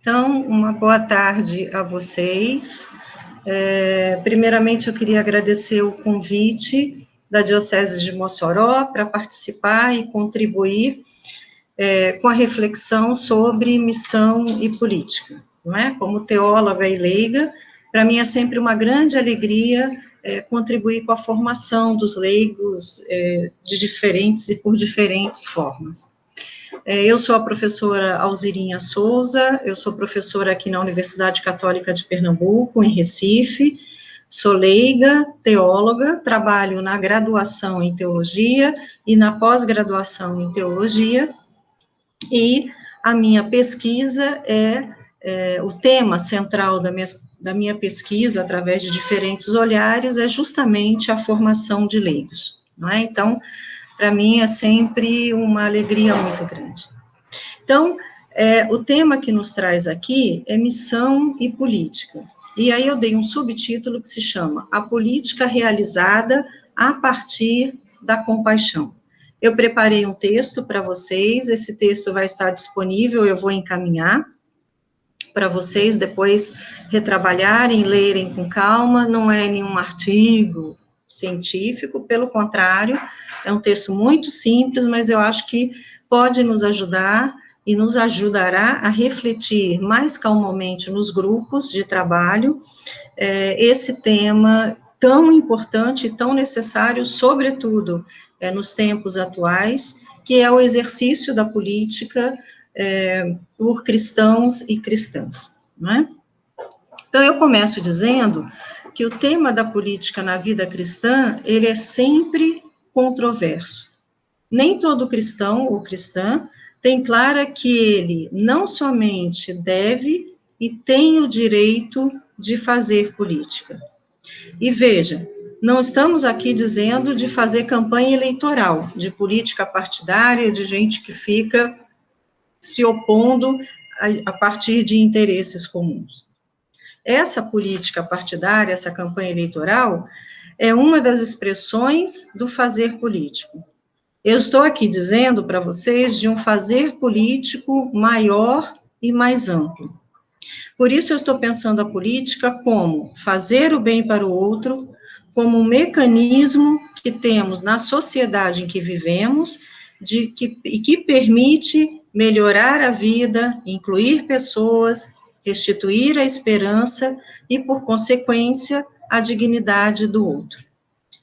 Então, uma boa tarde a vocês. Primeiramente, eu queria agradecer o convite da Diocese de Mossoró para participar e contribuir com a reflexão sobre missão e política, não é? Como teóloga e leiga, para mim é sempre uma grande alegria contribuir com a formação dos leigos de diferentes e por diferentes formas. Eu sou a professora Alzirinha Souza, eu sou professora aqui na Universidade Católica de Pernambuco, em Recife, sou leiga, teóloga, trabalho na graduação em teologia e na pós-graduação em teologia, e a minha pesquisa o tema central da minha pesquisa, através de diferentes olhares, é justamente a formação de leigos, não é? Então, para mim é sempre uma alegria muito grande. Então, o tema que nos traz aqui é missão e política. E aí eu dei um subtítulo que se chama A Política Realizada a partir da Compaixão. Eu preparei um texto para vocês, esse texto vai estar disponível, eu vou encaminhar para vocês depois retrabalharem, lerem com calma, não é nenhum artigo científico, pelo contrário, é um texto muito simples, mas eu acho que pode nos ajudar e nos ajudará a refletir mais calmamente nos grupos de trabalho esse tema tão importante e tão necessário, sobretudo nos tempos atuais, que é o exercício da política por cristãos e cristãs, não é? Então, eu começo dizendo que o tema da política na vida cristã, ele é sempre controverso. Nem todo cristão ou cristã tem clara que ele não somente deve e tem o direito de fazer política. E veja, não estamos aqui dizendo de fazer campanha eleitoral, de política partidária, de gente que fica se opondo a partir de interesses comuns. Essa política partidária, essa campanha eleitoral, é uma das expressões do fazer político. Eu estou aqui dizendo para vocês de um fazer político maior e mais amplo. Por isso eu estou pensando a política como fazer o bem para o outro, como um mecanismo que temos na sociedade em que vivemos, e que permite melhorar a vida, incluir pessoas, restituir a esperança e, por consequência, a dignidade do outro.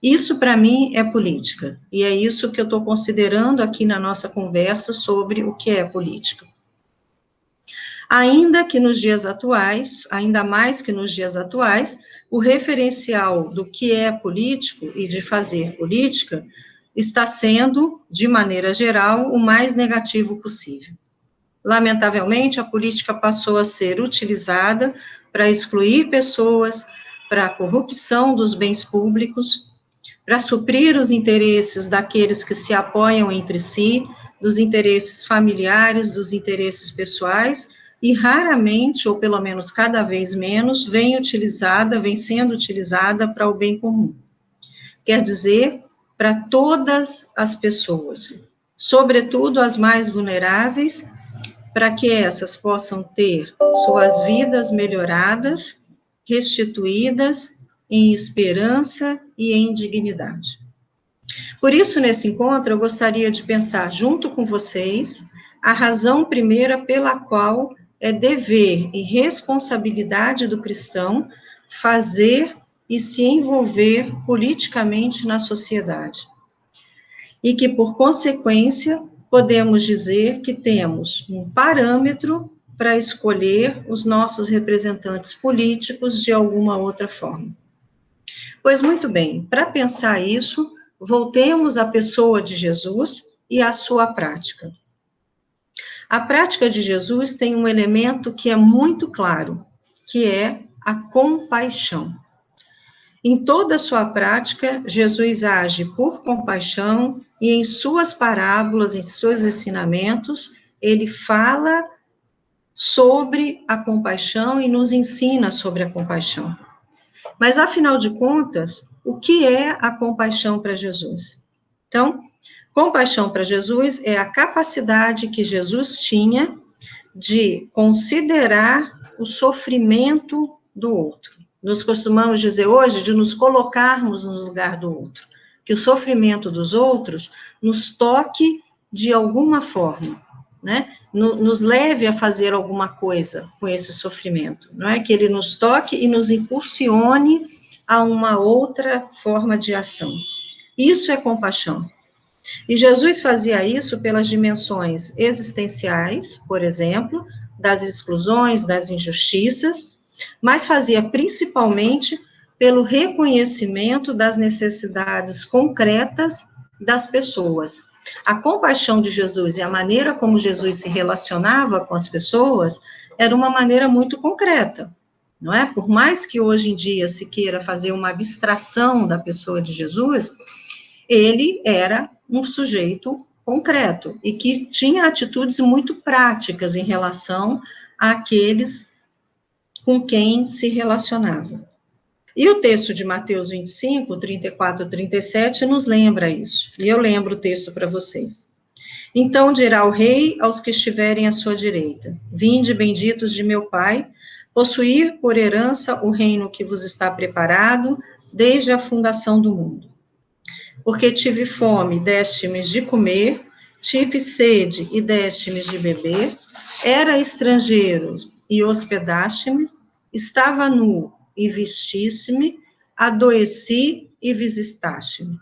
Isso, para mim, é política, e é isso que eu estou considerando aqui na nossa conversa sobre o que é política. Ainda que nos dias atuais, ainda mais que nos dias atuais, o referencial do que é político e de fazer política está sendo, de maneira geral, o mais negativo possível. Lamentavelmente, a política passou a ser utilizada para excluir pessoas, para a corrupção dos bens públicos, para suprir os interesses daqueles que se apoiam entre si, dos interesses familiares, dos interesses pessoais, e raramente, ou pelo menos cada vez menos, vem sendo utilizada para o bem comum. Quer dizer, para todas as pessoas, sobretudo as mais vulneráveis, para que essas possam ter suas vidas melhoradas, restituídas em esperança e em dignidade. Por isso, nesse encontro, eu gostaria de pensar junto com vocês a razão primeira pela qual é dever e responsabilidade do cristão fazer e se envolver politicamente na sociedade. E que, por consequência, podemos dizer que temos um parâmetro para escolher os nossos representantes políticos de alguma outra forma. Pois muito bem, para pensar isso, voltemos à pessoa de Jesus e à sua prática. A prática de Jesus tem um elemento que é muito claro, que é a compaixão. Em toda a sua prática, Jesus age por compaixão e em suas parábolas, em seus ensinamentos, ele fala sobre a compaixão e nos ensina sobre a compaixão. Mas, afinal de contas, o que é a compaixão para Jesus? Então, compaixão para Jesus é a capacidade que Jesus tinha de considerar o sofrimento do outro. Nós costumamos dizer hoje de nos colocarmos no lugar do outro, que o sofrimento dos outros nos toque de alguma forma, né? Nos leve a fazer alguma coisa com esse sofrimento, não é? Que ele nos toque e nos impulsione a uma outra forma de ação. Isso é compaixão. E Jesus fazia isso pelas dimensões existenciais, por exemplo, das exclusões, das injustiças, mas fazia principalmente pelo reconhecimento das necessidades concretas das pessoas. A compaixão de Jesus e a maneira como Jesus se relacionava com as pessoas era uma maneira muito concreta, não é? Por mais que hoje em dia se queira fazer uma abstração da pessoa de Jesus, ele era um sujeito concreto e que tinha atitudes muito práticas em relação àqueles com quem se relacionava. E o texto de Mateus 25, 34 e 37 nos lembra isso. E eu lembro o texto para vocês. Então dirá o rei aos que estiverem à sua direita: Vinde, benditos de meu Pai, possuir por herança o reino que vos está preparado desde a fundação do mundo. Porque tive fome, deste-me de comer, tive sede e deste-me de beber, era estrangeiro e hospedaste-me, estava nu e vestiste-me, adoeci e visitaste-me.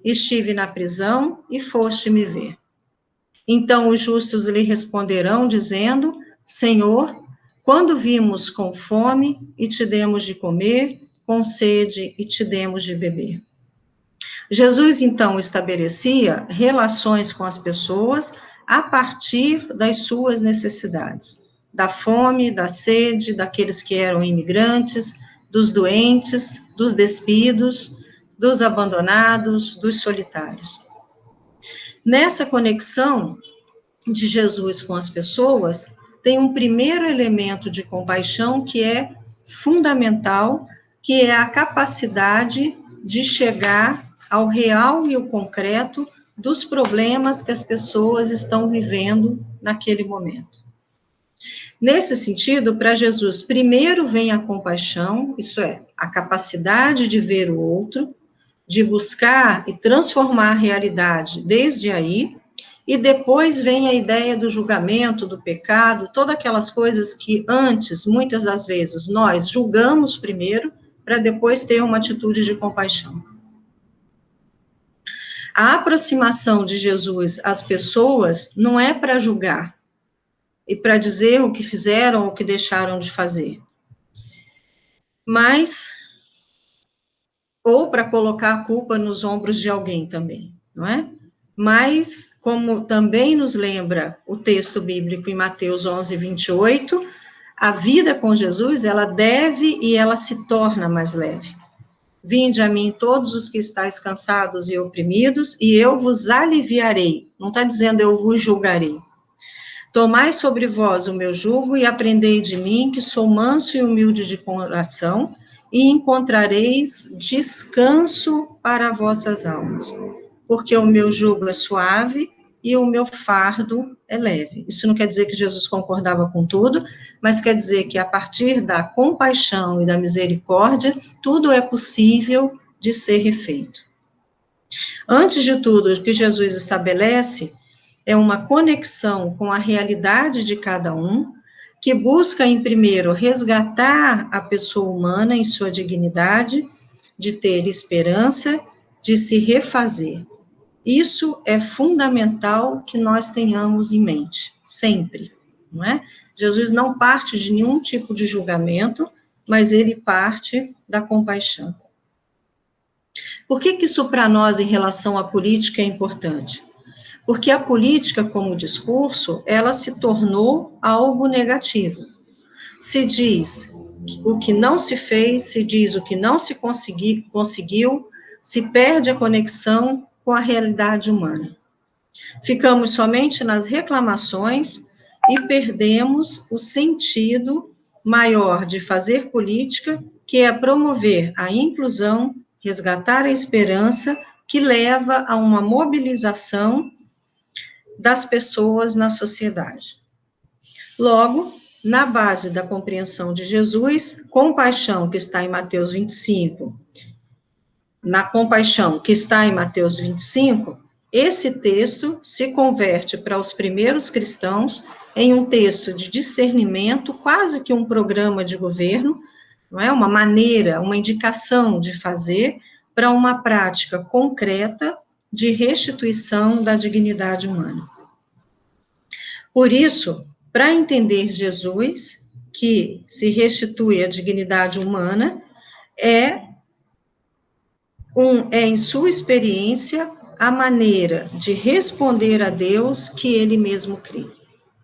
Estive na prisão e foste me ver. Então os justos lhe responderão, dizendo: Senhor, quando vimos com fome e te demos de comer, com sede e te demos de beber? Jesus, então, estabelecia relações com as pessoas a partir das suas necessidades, da fome, da sede, daqueles que eram imigrantes, dos doentes, dos despidos, dos abandonados, dos solitários. Nessa conexão de Jesus com as pessoas, tem um primeiro elemento de compaixão que é fundamental, que é a capacidade de chegar ao real e o concreto dos problemas que as pessoas estão vivendo naquele momento. Nesse sentido, para Jesus, primeiro vem a compaixão, isso é, a capacidade de ver o outro, de buscar e transformar a realidade desde aí, e depois vem a ideia do julgamento, do pecado, todas aquelas coisas que antes, muitas das vezes, nós julgamos primeiro, para depois ter uma atitude de compaixão. A aproximação de Jesus às pessoas não é para julgar e para dizer o que fizeram ou o que deixaram de fazer, mas ou para colocar a culpa nos ombros de alguém também, não é? Mas, como também nos lembra o texto bíblico em Mateus 11, 28, a vida com Jesus, ela deve e ela se torna mais leve. Vinde a mim todos os que estáis cansados e oprimidos, e eu vos aliviarei. Não está dizendo eu vos julgarei. Tomai sobre vós o meu jugo e aprendei de mim, que sou manso e humilde de coração, e encontrareis descanso para vossas almas. Porque o meu jugo é suave e o meu fardo é leve. Isso não quer dizer que Jesus concordava com tudo, mas quer dizer que a partir da compaixão e da misericórdia, tudo é possível de ser refeito. Antes de tudo, o que Jesus estabelece é uma conexão com a realidade de cada um, que busca, em primeiro, resgatar a pessoa humana em sua dignidade, de ter esperança, de se refazer. Isso é fundamental que nós tenhamos em mente, sempre, não é? Jesus não parte de nenhum tipo de julgamento, mas ele parte da compaixão. Por que isso para nós, em relação à política, é importante? Porque a política, como discurso, ela se tornou algo negativo. Se diz o que não se fez, se diz o que não se conseguiu, se perde a conexão com a realidade humana. Ficamos somente nas reclamações e perdemos o sentido maior de fazer política, que é promover a inclusão, resgatar a esperança, que leva a uma mobilização das pessoas na sociedade. Logo, na base da compreensão de Jesus, compaixão que está em Mateus 25, na compaixão que está em Mateus 25, esse texto se converte para os primeiros cristãos em um texto de discernimento, quase que um programa de governo, não é? Uma maneira, uma indicação de fazer para uma prática concreta de restituição da dignidade humana. Por isso, para entender Jesus, que se restitui a dignidade humana, é em sua experiência, a maneira de responder a Deus que ele mesmo crê.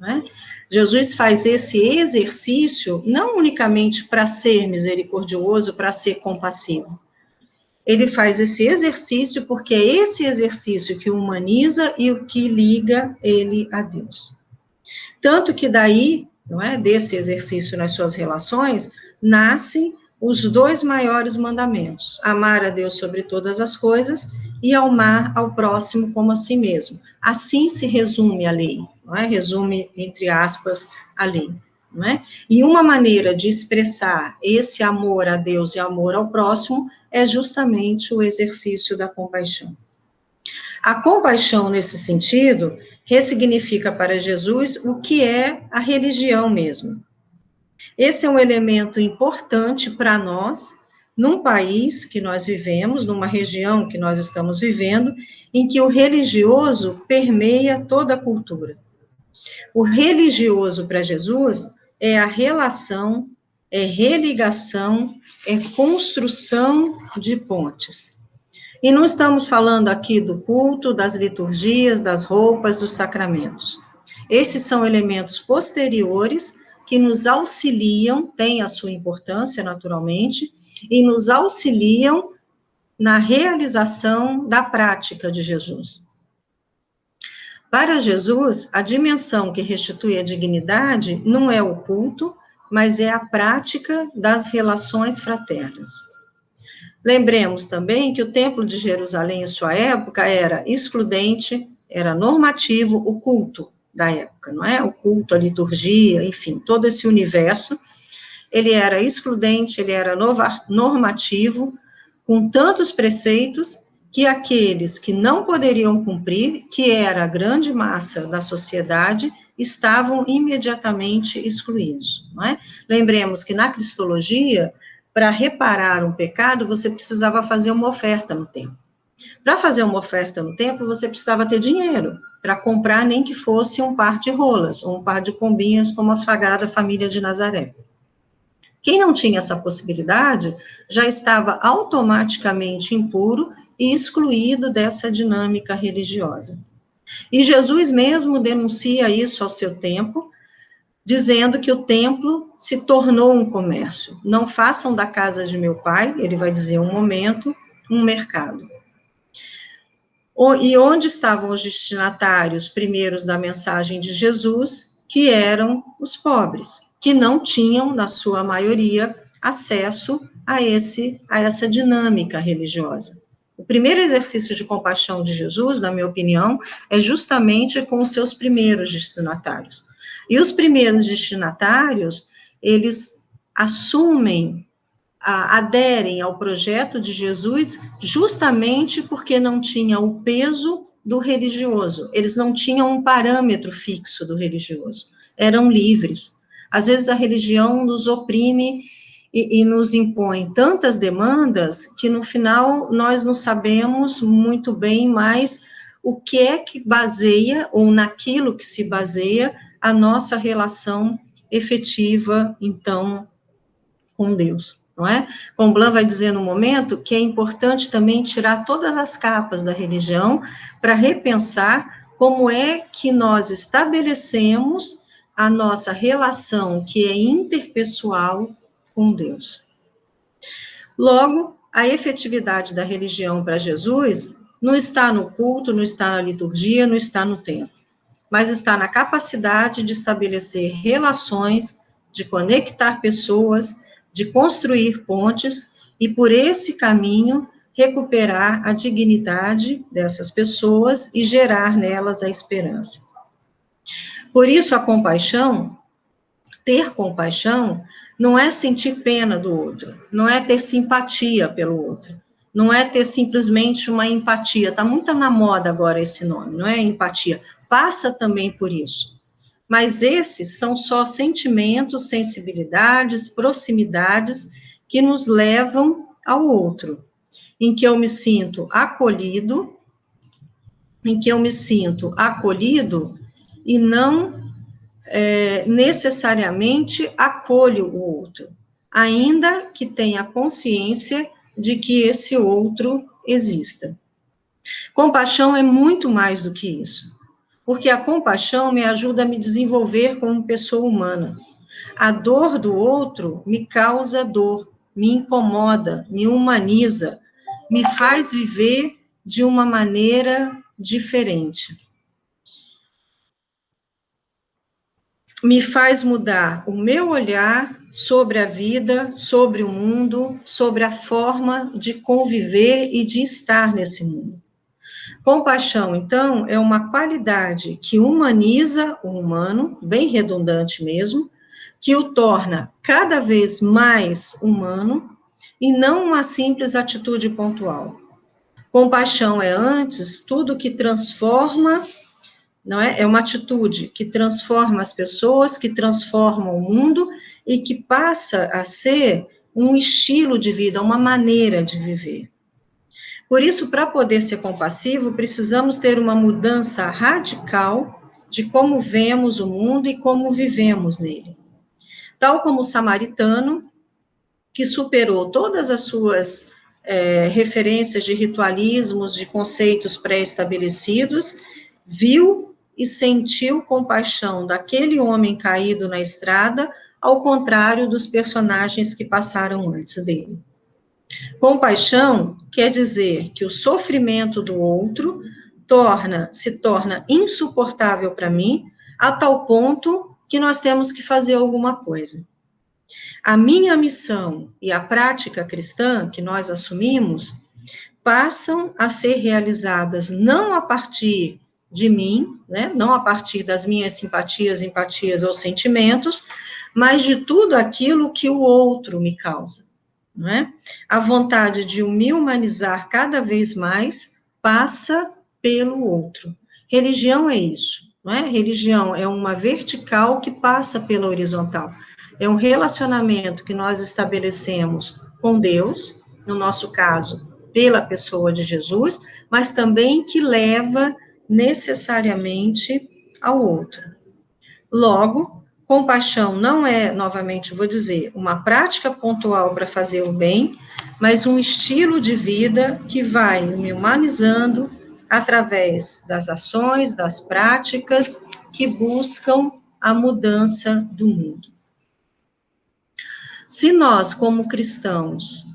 Né? Jesus faz esse exercício não unicamente para ser misericordioso, para ser compassivo. Ele faz esse exercício porque é esse exercício que o humaniza e o que liga ele a Deus. Tanto que daí, não é, desse exercício nas suas relações, nascem os dois maiores mandamentos: amar a Deus sobre todas as coisas e amar ao próximo como a si mesmo. Assim se resume a lei, não é? Resume, entre aspas, a lei. Não é? E uma maneira de expressar esse amor a Deus e amor ao próximo é justamente o exercício da compaixão. A compaixão, nesse sentido, ressignifica para Jesus o que é a religião mesmo. Esse é um elemento importante para nós, num país que nós vivemos, numa região que nós estamos vivendo, em que o religioso permeia toda a cultura. O religioso para Jesus é a relação, é religação, é construção de pontes. E não estamos falando aqui do culto, das liturgias, das roupas, dos sacramentos. Esses são elementos posteriores que nos auxiliam, têm a sua importância naturalmente, e nos auxiliam na realização da prática de Jesus. Para Jesus, a dimensão que restitui a dignidade não é o culto, mas é a prática das relações fraternas. Lembremos também que o Templo de Jerusalém, em sua época, era excludente, era normativo, o culto da época, não é? O culto, a liturgia, enfim, todo esse universo, ele era excludente, ele era normativo, com tantos preceitos que aqueles que não poderiam cumprir, que era a grande massa da sociedade, estavam imediatamente excluídos, não é? Lembremos que na cristologia, para reparar um pecado, você precisava fazer uma oferta no templo. Para fazer uma oferta no templo, você precisava ter dinheiro para comprar, nem que fosse um par de rolas, ou um par de pombinhas, como a Sagrada Família de Nazaré. Quem não tinha essa possibilidade, já estava automaticamente impuro e excluído dessa dinâmica religiosa. E Jesus mesmo denuncia isso ao seu tempo, dizendo que o templo se tornou um comércio. Não façam da casa de meu pai, ele vai dizer um momento, um mercado. E onde estavam os destinatários primeiros da mensagem de Jesus, que eram os pobres, que não tinham, na sua maioria, acesso a essa dinâmica religiosa. O primeiro exercício de compaixão de Jesus, na minha opinião, é justamente com os seus primeiros destinatários. E os primeiros destinatários, eles aderem ao projeto de Jesus justamente porque não tinha o peso do religioso, eles não tinham um parâmetro fixo do religioso, eram livres. Às vezes a religião nos oprime e nos impõe tantas demandas que no final nós não sabemos muito bem mais o que é que baseia, ou naquilo que se baseia, a nossa relação efetiva, então, com Deus, não é? Comblan vai dizer no momento que é importante também tirar todas as capas da religião para repensar como é que nós estabelecemos a nossa relação, que é interpessoal, com Deus. Logo, a efetividade da religião para Jesus não está no culto, não está na liturgia, não está no templo, mas está na capacidade de estabelecer relações, de conectar pessoas, de construir pontes e, por esse caminho, recuperar a dignidade dessas pessoas e gerar nelas a esperança. Por isso, a compaixão ter compaixão não é sentir pena do outro, não é ter simpatia pelo outro, não é ter simplesmente uma empatia. Está muito na moda agora esse nome, não é empatia. Passa também por isso. Mas esses são só sentimentos, sensibilidades, proximidades que nos levam ao outro, em que eu me sinto acolhido, e não necessariamente acolho o outro, ainda que tenha consciência de que esse outro exista. Compaixão é muito mais do que isso, porque a compaixão me ajuda a me desenvolver como pessoa humana. A dor do outro me causa dor, me incomoda, me humaniza, me faz viver de uma maneira diferente. Me faz mudar o meu olhar sobre a vida, sobre o mundo, sobre a forma de conviver e de estar nesse mundo. Compaixão, então, é uma qualidade que humaniza o humano, bem redundante mesmo, que o torna cada vez mais humano e não uma simples atitude pontual. Compaixão é, antes, tudo que transforma, não é? É uma atitude que transforma as pessoas, que transforma o mundo e que passa a ser um estilo de vida, uma maneira de viver. Por isso, para poder ser compassivo, precisamos ter uma mudança radical de como vemos o mundo e como vivemos nele. Tal como o samaritano, que superou todas as suas referências de ritualismos, de conceitos pré-estabelecidos, viu e sentiu compaixão daquele homem caído na estrada, ao contrário dos personagens que passaram antes dele. Compaixão quer dizer que o sofrimento do outro se torna insuportável para mim, a tal ponto que nós temos que fazer alguma coisa. A minha missão e a prática cristã que nós assumimos passam a ser realizadas não a partir de mim, né, não a partir das minhas simpatias, empatias ou sentimentos, mas de tudo aquilo que o outro me causa. Não é? A vontade de me humanizar cada vez mais passa pelo outro. Religião é isso, não é? Religião é uma vertical que passa pela horizontal. É um relacionamento que nós estabelecemos com Deus, no nosso caso, pela pessoa de Jesus, mas também que leva necessariamente ao outro. Logo, compaixão não é, novamente vou dizer, uma prática pontual para fazer o bem, mas um estilo de vida que vai me humanizando através das ações, das práticas que buscam a mudança do mundo. Se nós, como cristãos,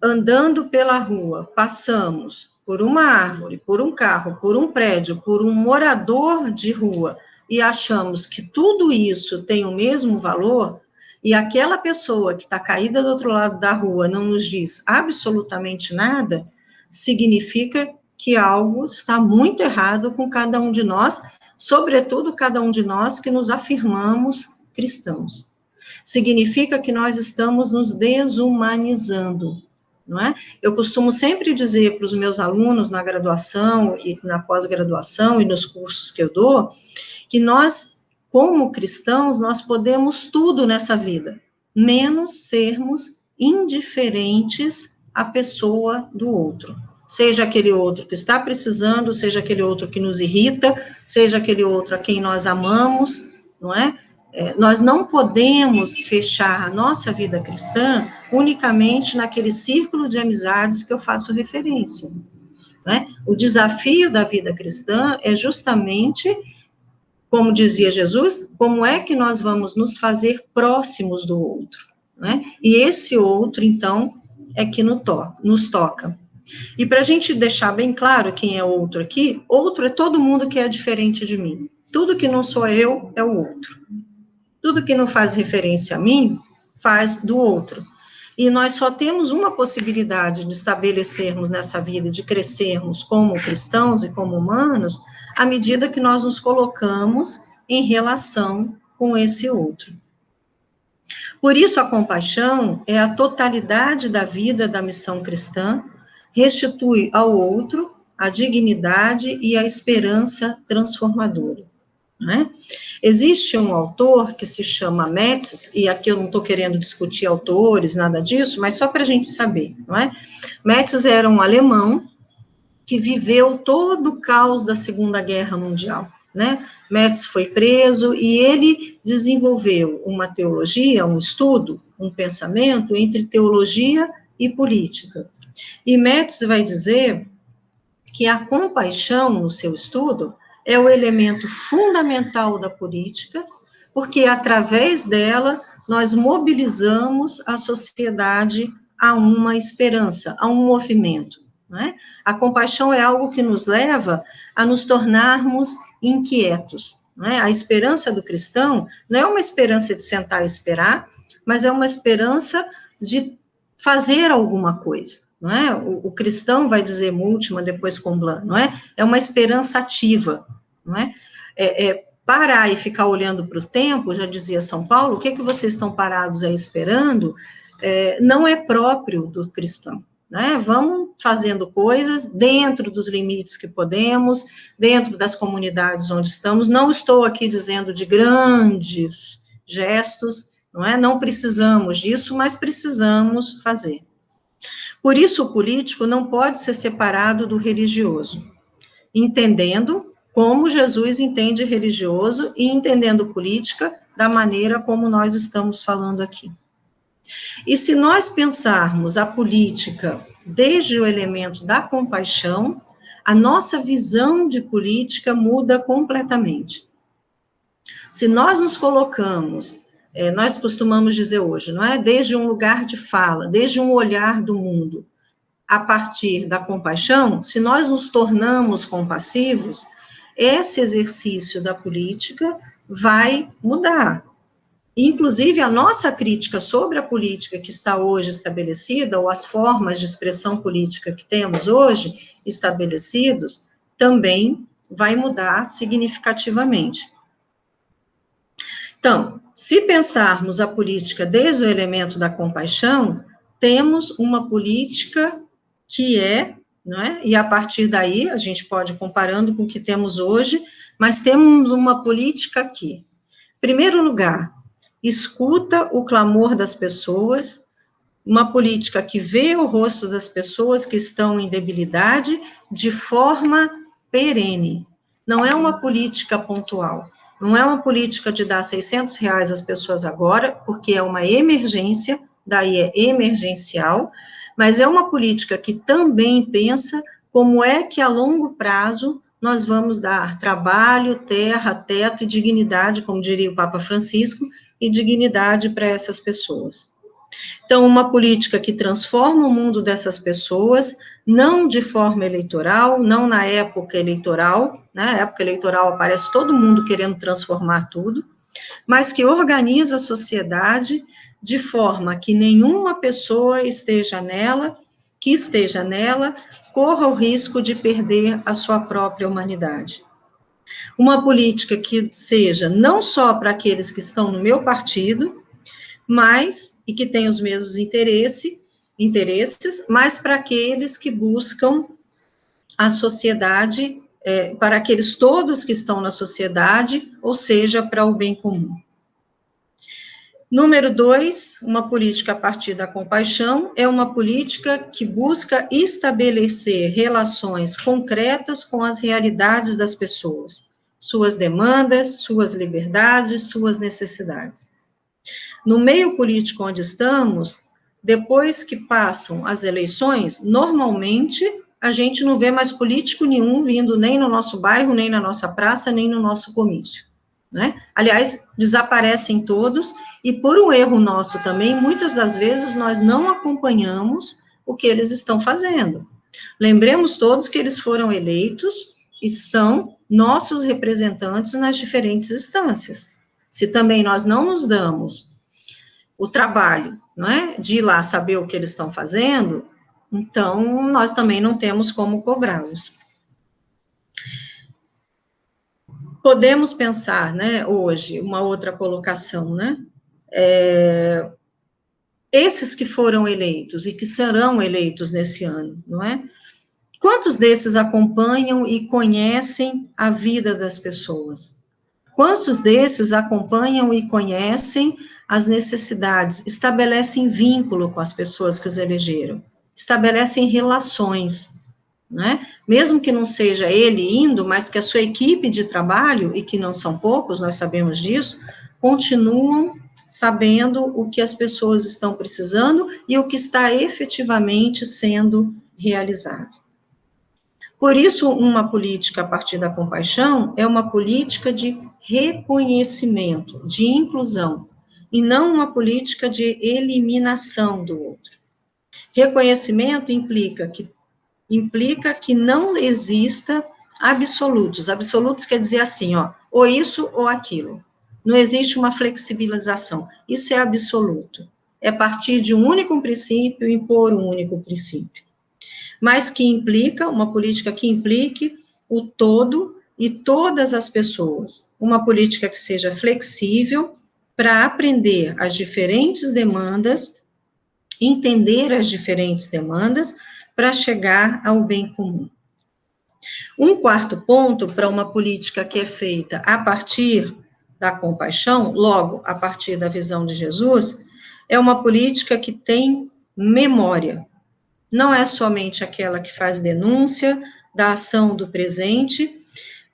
andando pela rua, passamos por uma árvore, por um carro, por um prédio, por um morador de rua, e achamos que tudo isso tem o mesmo valor, e aquela pessoa que está caída do outro lado da rua não nos diz absolutamente nada, significa que algo está muito errado com cada um de nós, sobretudo cada um de nós que nos afirmamos cristãos. Significa que nós estamos nos desumanizando, não é? Eu costumo sempre dizer para os meus alunos na graduação e na pós-graduação e nos cursos que eu dou, que nós, como cristãos, nós podemos tudo nessa vida, menos sermos indiferentes à pessoa do outro. Seja aquele outro que está precisando, seja aquele outro que nos irrita, seja aquele outro a quem nós amamos, não é? Nós não podemos fechar a nossa vida cristã unicamente naquele círculo de amizades que eu faço referência. Né? O desafio da vida cristã é justamente, como dizia Jesus, como é que nós vamos nos fazer próximos do outro. Né? E esse outro, então, é que nos toca. E para a gente deixar bem claro quem é outro aqui, outro é todo mundo que é diferente de mim. Tudo que não sou eu é o outro. Tudo que não faz referência a mim, faz do outro. E nós só temos uma possibilidade de estabelecermos nessa vida, de crescermos como cristãos e como humanos, à medida que nós nos colocamos em relação com esse outro. Por isso, a compaixão é a totalidade da vida da missão cristã, restitui ao outro a dignidade e a esperança transformadora. Né? Existe um autor que se chama Metz, e aqui eu não estou querendo discutir autores, nada disso, mas só para a gente saber, não é? Metz era um alemão que viveu todo o caos da Segunda Guerra Mundial, né? Metz foi preso e ele desenvolveu uma teologia, um estudo, um pensamento entre teologia e política. E Metz vai dizer que a compaixão, no seu estudo, é o elemento fundamental da política, porque através dela nós mobilizamos a sociedade a uma esperança, a um movimento. Né? A compaixão é algo que nos leva a nos tornarmos inquietos. Né? A esperança do cristão não é uma esperança de sentar e esperar, mas é uma esperança de fazer alguma coisa. Não é? O cristão vai dizer Multman, depois Comblan, não é? É uma esperança ativa, não é? Parar e ficar olhando para o tempo, já dizia São Paulo, o que vocês estão parados aí esperando, não é próprio do cristão. Né? Vamos fazendo coisas dentro dos limites que podemos, dentro das comunidades onde estamos. Não estou aqui dizendo de grandes gestos, não é? Não precisamos disso, mas precisamos fazer. Por isso, o político não pode ser separado do religioso, entendendo como Jesus entende religioso e entendendo política da maneira como nós estamos falando aqui. E se nós pensarmos a política desde o elemento da compaixão, a nossa visão de política muda completamente. Se nós nos colocamos, nós costumamos dizer hoje, não é? Desde um lugar de fala, desde um olhar do mundo, a partir da compaixão, se nós nos tornamos compassivos, esse exercício da política vai mudar. Inclusive, a nossa crítica sobre a política que está hoje estabelecida, ou as formas de expressão política que temos hoje estabelecidos, também vai mudar significativamente. Então, se pensarmos a política desde o elemento da compaixão, temos uma política que não é? E a partir daí, a gente pode ir comparando com o que temos hoje, mas temos uma política que, em primeiro lugar, escuta o clamor das pessoas, uma política que vê o rosto das pessoas que estão em debilidade de forma perene. Não é uma política pontual. Não é uma política de dar R$600 às pessoas agora, porque é uma emergência, daí é emergencial, mas é uma política que também pensa como é que a longo prazo nós vamos dar trabalho, terra, teto e dignidade, como diria o Papa Francisco, e dignidade para essas pessoas. Então, uma política que transforma o mundo dessas pessoas, não de forma eleitoral, não na época eleitoral, né? Na época eleitoral aparece todo mundo querendo transformar tudo, mas que organiza a sociedade de forma que nenhuma pessoa que esteja nela, corra o risco de perder a sua própria humanidade. Uma política que seja não só para aqueles que estão no meu partido, mas, e que têm os mesmos interesses, mas para aqueles que buscam a sociedade, para aqueles todos que estão na sociedade, ou seja, para o bem comum. Número 2, uma política a partir da compaixão, é uma política que busca estabelecer relações concretas com as realidades das pessoas, suas demandas, suas liberdades, suas necessidades. No meio político onde estamos, depois que passam as eleições, normalmente a gente não vê mais político nenhum vindo nem no nosso bairro, nem na nossa praça, nem no nosso comício. Né? Aliás, desaparecem todos, e por um erro nosso também, muitas das vezes nós não acompanhamos o que eles estão fazendo. Lembremos todos que eles foram eleitos e são nossos representantes nas diferentes instâncias. Se também nós não nos damos o trabalho, não é, de ir lá saber o que eles estão fazendo, então nós também não temos como cobrá-los. Podemos pensar, né, hoje, uma outra colocação, né, Esses que foram eleitos e que serão eleitos nesse ano, não é? Quantos desses acompanham e conhecem a vida das pessoas? Quantos desses acompanham e conhecem as necessidades, estabelecem vínculo com as pessoas que os elegeram, estabelecem relações, né? Mesmo que não seja ele indo, mas que a sua equipe de trabalho, e que não são poucos, nós sabemos disso, continuam sabendo o que as pessoas estão precisando e o que está efetivamente sendo realizado. Por isso, uma política a partir da compaixão é uma política de reconhecimento, de inclusão, e não uma política de eliminação do outro. Reconhecimento implica que não exista absolutos. Absolutos quer dizer assim, ó, ou isso ou aquilo. Não existe uma flexibilização. Isso é absoluto. É partir de um único princípio e impor um único princípio. Mas que implica, uma política que implique o todo e todas as pessoas. Uma política que seja flexível para aprender as diferentes demandas, entender as diferentes demandas, para chegar ao bem comum. Um quarto ponto para uma política que é feita a partir da compaixão, logo, a partir da visão de Jesus, é uma política que tem memória. Não é somente aquela que faz denúncia da ação do presente,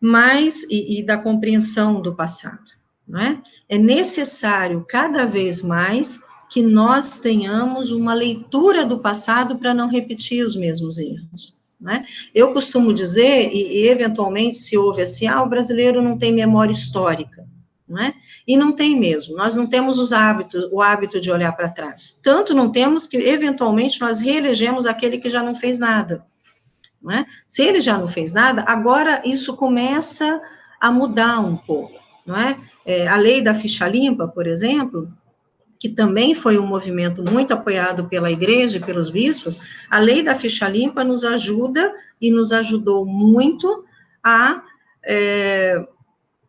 mas e da compreensão do passado, não é? É necessário cada vez mais que nós tenhamos uma leitura do passado para não repetir os mesmos erros, não é? Eu costumo dizer, e eventualmente se ouve assim, o brasileiro não tem memória histórica, não é? E não tem mesmo, nós não temos o hábito de olhar para trás. Tanto não temos que, eventualmente, nós reelegemos aquele que já não fez nada. Não é? Se ele já não fez nada, agora isso começa a mudar um pouco. Não é? A lei da ficha limpa, por exemplo, que também foi um movimento muito apoiado pela igreja e pelos bispos, a lei da ficha limpa nos ajuda e nos ajudou muito a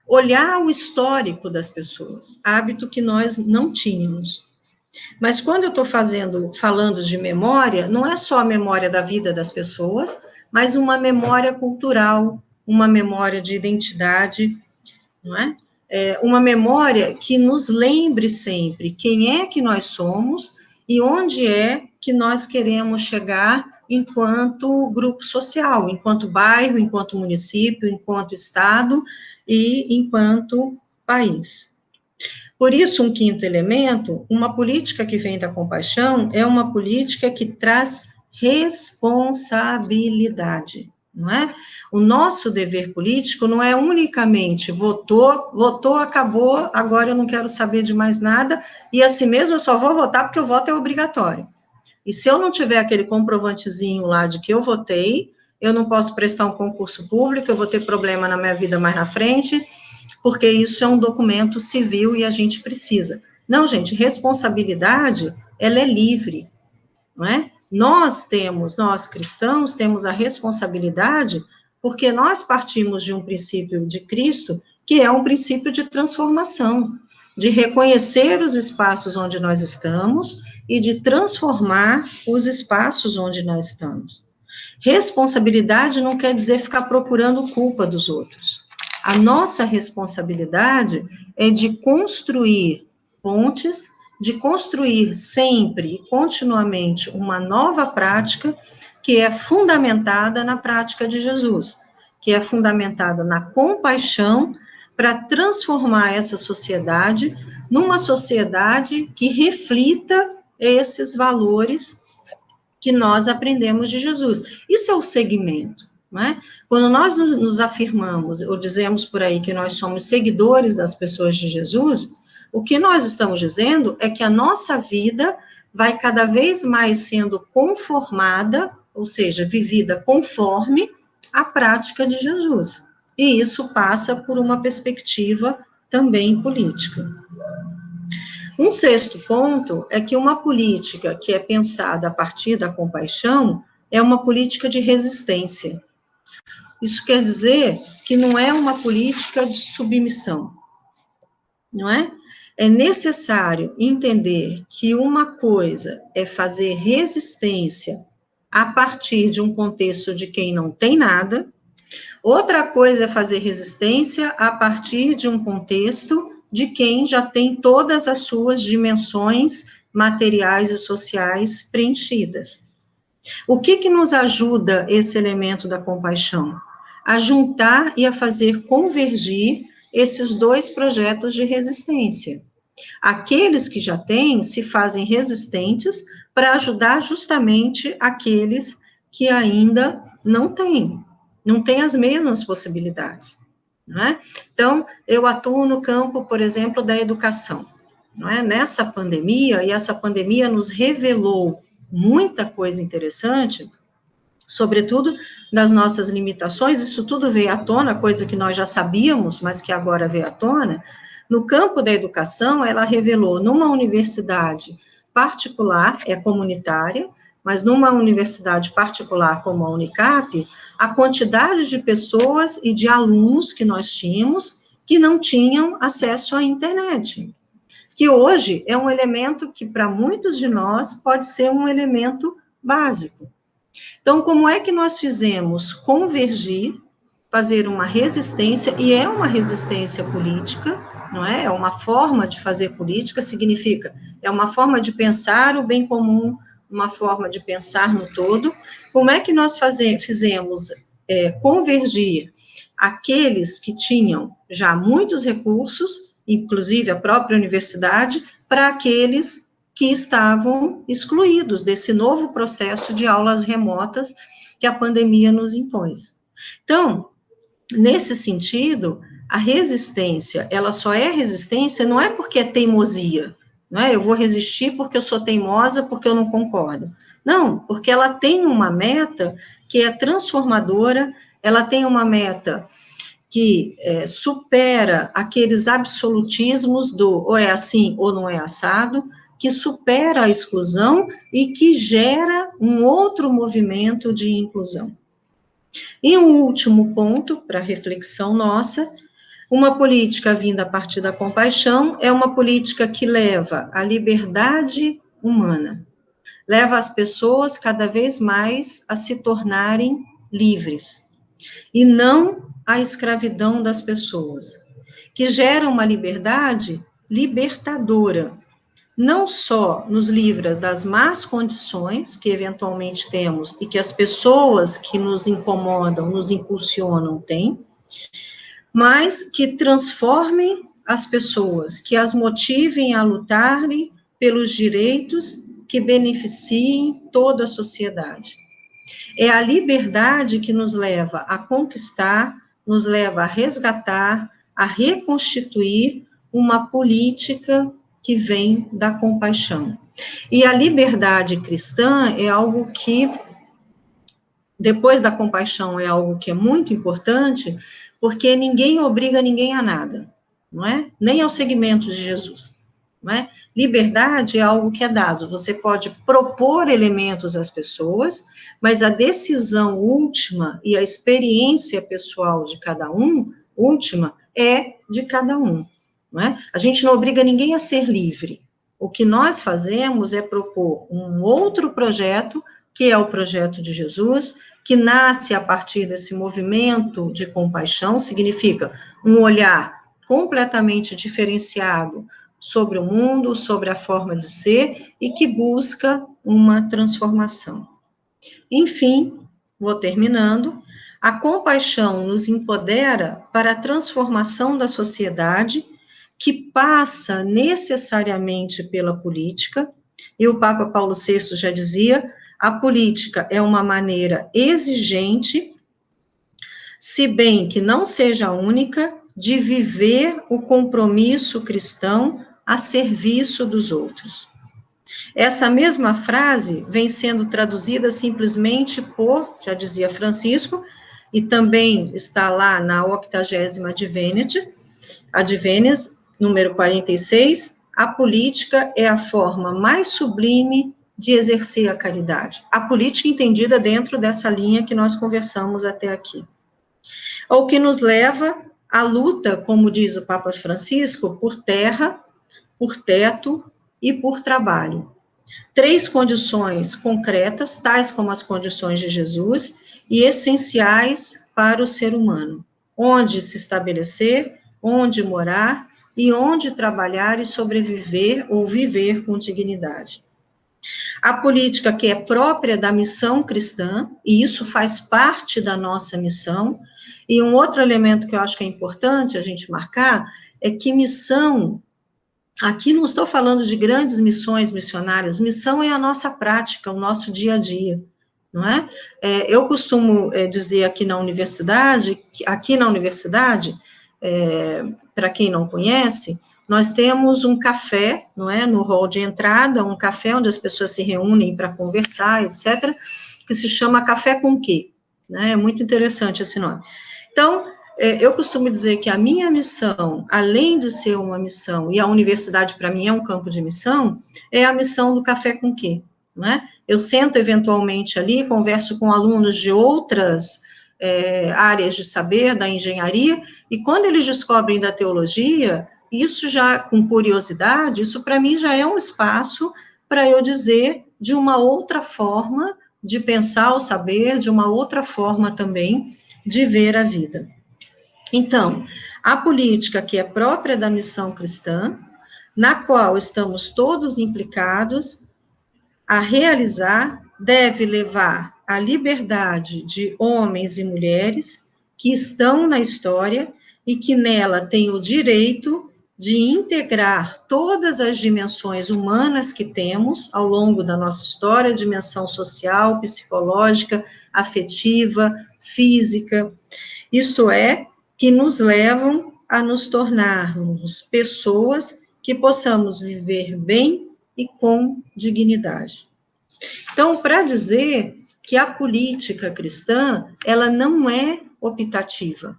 olhar o histórico das pessoas, hábito que nós não tínhamos. Mas quando eu estou falando de memória, não é só a memória da vida das pessoas, mas uma memória cultural, uma memória de identidade, não é? Uma memória que nos lembre sempre quem é que nós somos e onde é que nós queremos chegar enquanto grupo social, enquanto bairro, enquanto município, enquanto estado e enquanto país. Por isso, um quinto elemento, uma política que vem da compaixão é uma política que traz responsabilidade, não é? O nosso dever político não é unicamente votou, acabou, agora eu não quero saber de mais nada, e assim mesmo eu só vou votar porque o voto é obrigatório. E se eu não tiver aquele comprovantezinho lá de que eu votei, eu não posso prestar um concurso público, eu vou ter problema na minha vida mais na frente, porque isso é um documento civil e a gente precisa. Não, gente, responsabilidade, ela é livre, não é? Nós cristãos, temos a responsabilidade porque nós partimos de um princípio de Cristo, que é um princípio de transformação, de reconhecer os espaços onde nós estamos e de transformar os espaços onde nós estamos. Responsabilidade não quer dizer ficar procurando culpa dos outros. A nossa responsabilidade é de construir pontes, de construir sempre e continuamente uma nova prática que é fundamentada na prática de Jesus, que é fundamentada na compaixão para transformar essa sociedade numa sociedade que reflita esses valores que nós aprendemos de Jesus. Isso é o segmento, não é? Quando nós nos afirmamos, ou dizemos por aí que nós somos seguidores das pessoas de Jesus, o que nós estamos dizendo é que a nossa vida vai cada vez mais sendo conformada, ou seja, vivida conforme a prática de Jesus. E isso passa por uma perspectiva também política. Um sexto ponto é que uma política que é pensada a partir da compaixão é uma política de resistência. Isso quer dizer que não é uma política de submissão. não é? É necessário entender que uma coisa é fazer resistência a partir de um contexto de quem não tem nada, outra coisa é fazer resistência a partir de um contexto de quem já tem todas as suas dimensões materiais e sociais preenchidas. O que nos ajuda esse elemento da compaixão? A juntar e a fazer convergir esses dois projetos de resistência. Aqueles que já têm se fazem resistentes para ajudar justamente aqueles que ainda não têm as mesmas possibilidades, não é? Então, eu atuo no campo, por exemplo, da educação, não é? Nessa pandemia, e essa pandemia nos revelou muita coisa interessante, sobretudo das nossas limitações, isso tudo veio à tona, coisa que nós já sabíamos, mas que agora veio à tona. No campo da educação, ela revelou numa universidade particular, é comunitária, mas numa universidade particular como a Unicap, a quantidade de pessoas e de alunos que nós tínhamos que não tinham acesso à internet, que hoje é um elemento que para muitos de nós pode ser um elemento básico. Então, como é que nós fizemos convergir, fazer uma resistência, e é uma resistência política, não é? É uma forma de fazer política, significa, é uma forma de pensar o bem comum, uma forma de pensar no todo. Como é que nós fizemos convergir aqueles que tinham já muitos recursos, inclusive a própria universidade, para aqueles que estavam excluídos desse novo processo de aulas remotas que a pandemia nos impôs. Então, nesse sentido, a resistência, ela só é resistência, não é porque é teimosia, não é? Eu vou resistir porque eu sou teimosa, porque eu não concordo. Não, porque ela tem uma meta que é transformadora, ela tem uma meta que supera aqueles absolutismos do ou é assim ou não é assado, que supera a exclusão e que gera um outro movimento de inclusão. E um último ponto para reflexão nossa, uma política vinda a partir da compaixão é uma política que leva à liberdade humana, leva as pessoas cada vez mais a se tornarem livres, e não a escravidão das pessoas, que gera uma liberdade libertadora, não só nos livra das más condições que eventualmente temos e que as pessoas que nos incomodam, nos impulsionam têm, mas que transformem as pessoas, que as motivem a lutarem pelos direitos que beneficiem toda a sociedade. É a liberdade que nos leva a conquistar, nos leva a resgatar, a reconstituir uma política que vem da compaixão. E a liberdade cristã é algo que, depois da compaixão, é algo que é muito importante, porque ninguém obriga ninguém a nada, não é? Nem ao seguimento de Jesus. Não é? Liberdade é algo que é dado, você pode propor elementos às pessoas, mas a decisão última e a experiência pessoal de cada um, última, é de cada um. Não é? A gente não obriga ninguém a ser livre. O que nós fazemos é propor um outro projeto, que é o projeto de Jesus, que nasce a partir desse movimento de compaixão, significa um olhar completamente diferenciado sobre o mundo, sobre a forma de ser, e que busca uma transformação. Enfim, vou terminando, a compaixão nos empodera para a transformação da sociedade, que passa necessariamente pela política, e o Papa Paulo VI já dizia, a política é uma maneira exigente, se bem que não seja a única, de viver o compromisso cristão a serviço dos outros. Essa mesma frase vem sendo traduzida simplesmente por, já dizia Francisco, e também está lá na 80ª Advenies, número 46, a política é a forma mais sublime de exercer a caridade. A política entendida dentro dessa linha que nós conversamos até aqui. O que nos leva a luta, como diz o Papa Francisco, por terra, por teto e por trabalho. 3 condições concretas, tais como as condições de Jesus, e essenciais para o ser humano: onde se estabelecer, onde morar e onde trabalhar e sobreviver ou viver com dignidade. A política que é própria da missão cristã, e isso faz parte da nossa missão, e um outro elemento que eu acho que é importante a gente marcar, é que missão, aqui não estou falando de grandes missões missionárias, missão é a nossa prática, o nosso dia a dia, não é? Eu costumo dizer aqui na universidade, para quem não conhece, nós temos um café, não é, no hall de entrada, um café onde as pessoas se reúnem para conversar, etc., que se chama Café com Quê, né? É muito interessante esse nome. Então, eu costumo dizer que a minha missão, além de ser uma missão, e a universidade para mim é um campo de missão, é a missão do Café com Quê, não é? Eu sento eventualmente ali, converso com alunos de outras áreas de saber, da engenharia, e quando eles descobrem da teologia, isso já, com curiosidade, isso para mim já é um espaço para eu dizer de uma outra forma de pensar o saber, de uma outra forma também de ver a vida. Então, a política que é própria da missão cristã, na qual estamos todos implicados a realizar, deve levar à liberdade de homens e mulheres que estão na história e que nela têm o direito de integrar todas as dimensões humanas que temos ao longo da nossa história, dimensão social, psicológica, afetiva, física, isto é, que nos levam a nos tornarmos pessoas que possamos viver bem e com dignidade. Então, para dizer que a política cristã, ela não é optativa,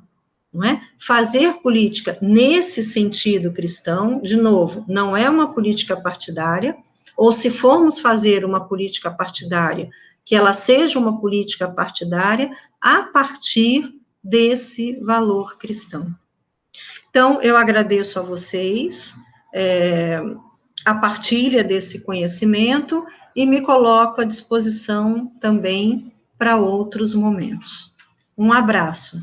não é? Fazer política nesse sentido cristão, de novo, não é uma política partidária, ou se formos fazer uma política partidária, que ela seja uma política partidária a partir desse valor cristão. Então, eu agradeço a vocês a partilha desse conhecimento e me coloco à disposição também para outros momentos. Um abraço.